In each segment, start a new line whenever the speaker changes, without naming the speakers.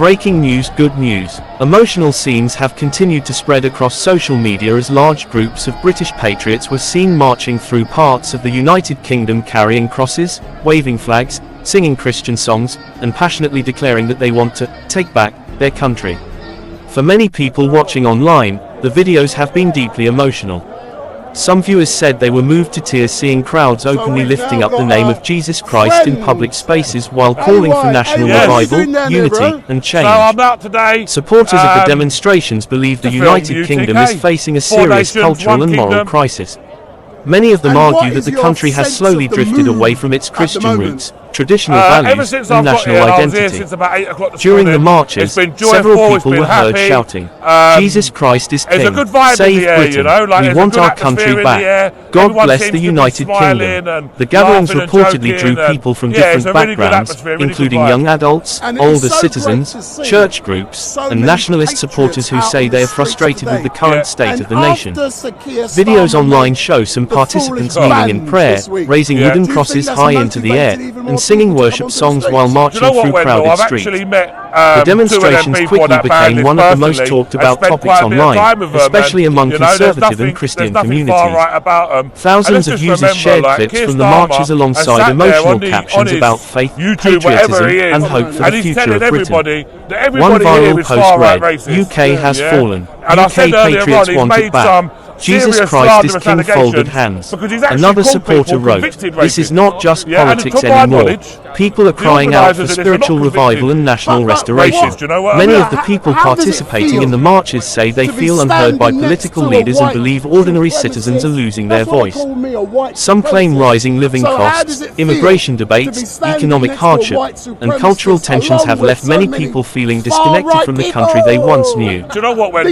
Breaking news, good news. Emotional scenes have continued to spread across social media as large groups of British patriots were seen marching through parts of the United Kingdom carrying crosses, waving flags, singing Christian songs, and passionately declaring that they want to take back their country. For many people watching online, the videos have been deeply emotional. Some viewers said they were moved to tears seeing crowds openly lifting up the name of Jesus Christ in public spaces while calling for national revival, unity, and change. Supporters of the demonstrations believe the United Kingdom is facing a serious cultural and moral crisis. Many of them argue that the country has slowly drifted away from its Christian roots, traditional values, and national identity. During the marches, several people were heard shouting, "Jesus Christ is King, save Britain, we want our country back, God bless the United Kingdom." The gatherings reportedly drew people from different backgrounds, including young adults, older citizens, church groups, and nationalist supporters who say they are frustrated with the current state of the nation. Videos online show some participants kneeling in prayer, raising wooden crosses high into the air, and singing worship songs while marching through crowded streets. The demonstrations quickly became one of the most talked about topics online, especially among conservative and Christian communities. Thousands of users shared clips from the marches alongside emotional captions about faith, patriotism, and hope for the future of Britain. One viral post read, "UK has fallen, UK patriots want it back. Jesus Christ is King, folded hands." Another supporter wrote, "This is not just politics anymore. People are crying out for spiritual revival and national restoration." Many of the people participating in the marches say they feel unheard by political leaders and believe ordinary citizens are losing their voice. Some claim rising living costs, immigration debates, economic hardship, and cultural tensions have left many people feeling disconnected from the country they once knew.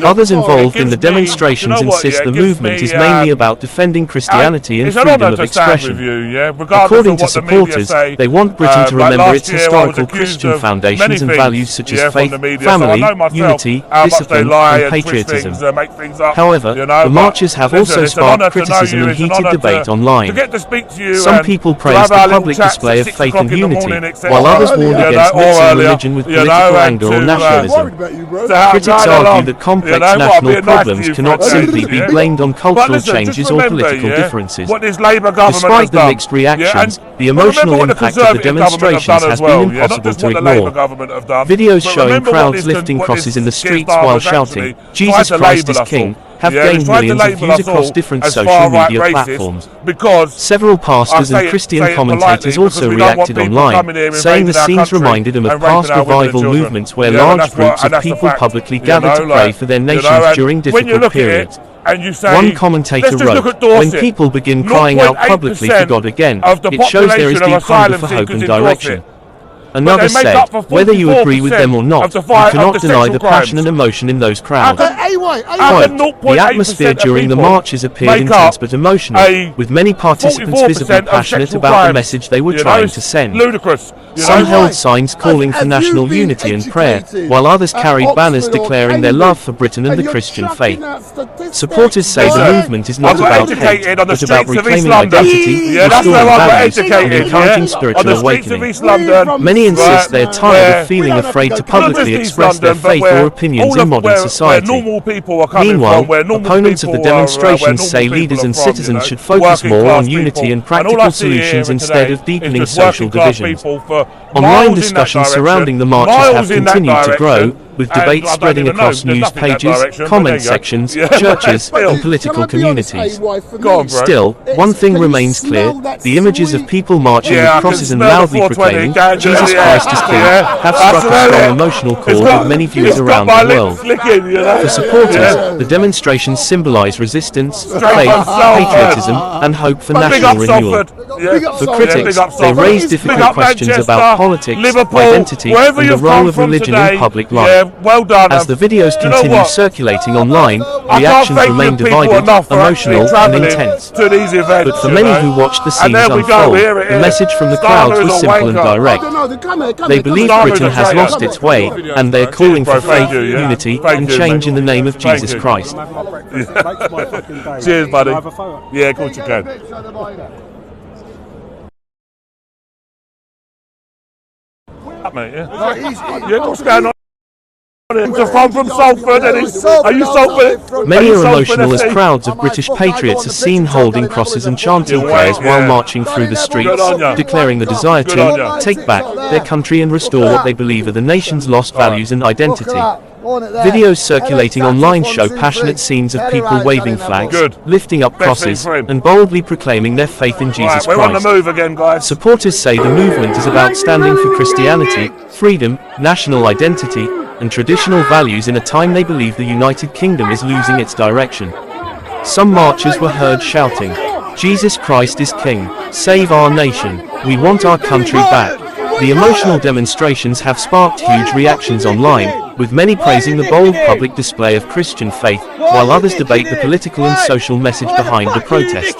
Others involved in the demonstrations insist the movement is mainly about defending Christianity and freedom of expression. According to supporters, they want Britain to remember its historical Christian foundations and values such as faith, family, unity, discipline, and patriotism. However, the marches have also sparked criticism and heated debate online. Some people praised the public display of faith and unity, while others warned against mixing religion with political anger or nationalism. Critics argue that complex national problems cannot simply be blamed on cultural changes or political differences. Despite the mixed reactions, the emotional impact of the demonstrations has been impossible to ignore. Videos showing crowds lifting crosses in the streets while shouting, "Jesus Christ is King," have gained millions of views across different social media platforms. Several pastors and Christian commentators also reacted online, saying the scenes reminded them of past revival movements where large groups of people publicly gathered to pray for their nations during difficult periods. One commentator wrote, "When people begin crying out publicly for God again, it shows there is deep hunger for hope and direction." Another said, "Whether you agree with them or not, you cannot deny the passion and emotion in those crowds." Quote, "The atmosphere during the marches appeared intense but emotional, with many participants visibly passionate about the message they were trying to send. Some held signs calling for national unity and prayer, while others carried banners declaring their love for Britain and the Christian faith. Supporters say the movement is not about hate, but about reclaiming identity, restoring values, and encouraging spiritual awakening. Many insist they are tired of feeling afraid to publicly express their faith or opinions in modern society. Meanwhile, opponents of the demonstrations say leaders and citizens should focus more on unity and practical solutions instead of deepening social divisions. Online discussions surrounding the marches have continued to grow, with debates spreading across news pages, comment sections, churches, and political communities. Still, one thing remains clear: the images of people marching with crosses and loudly proclaiming, "Jesus Christ is King," have struck a strong emotional chord with many viewers around the world. For supporters, the demonstrations symbolize resistance, faith, patriotism, and hope for national renewal. For critics, they raise difficult questions about politics, identity, and the role of religion in public life. As the videos continue circulating online, reactions remain divided, emotional, and intense. But for many who watched the scenes unfold, the message from the crowds was simple and direct. They believe Britain has lost its way, and they are calling for faith, unity, and change in the name of Jesus Christ.
Cheers, buddy. Yeah, of course you can. Mate, yeah. Yeah, what's going on? Just from Salford, and are you Salford?
Many are emotional as crowds of British patriots are seen holding crosses and chanting prayers while marching through the streets, declaring the desire to take back their country and restore what they believe are the nation's lost values and identity. Videos circulating online show passionate scenes of people waving flags, lifting up crosses, and boldly proclaiming their faith in Jesus
We're on
Christ.
the move again, guys.
Supporters say the movement is about standing for Christianity, freedom, national identity, and traditional values in a time they believe the United Kingdom is losing its direction. Some marchers were heard shouting, "Jesus Christ is King, save our nation, we want our country back." The emotional demonstrations have sparked huge reactions online, with many praising the bold public display of Christian faith, while others debate the political and social message behind the protest.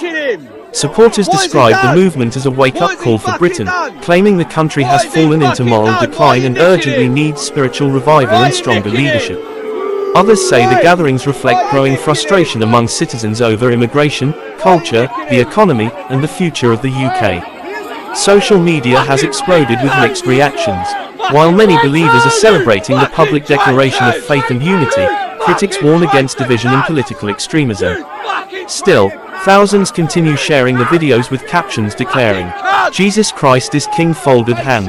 Supporters describe the movement as a wake-up call for Britain, claiming the country has fallen into moral decline and urgently needs spiritual revival and stronger leadership. Others say the gatherings reflect growing frustration among citizens over immigration, culture, the economy, and the future of the UK. Social media has exploded with mixed reactions. While many believers are celebrating the public declaration of faith and unity, critics warn against division and political extremism. Still, thousands continue sharing the videos with captions declaring, "Jesus Christ is King, folded hands."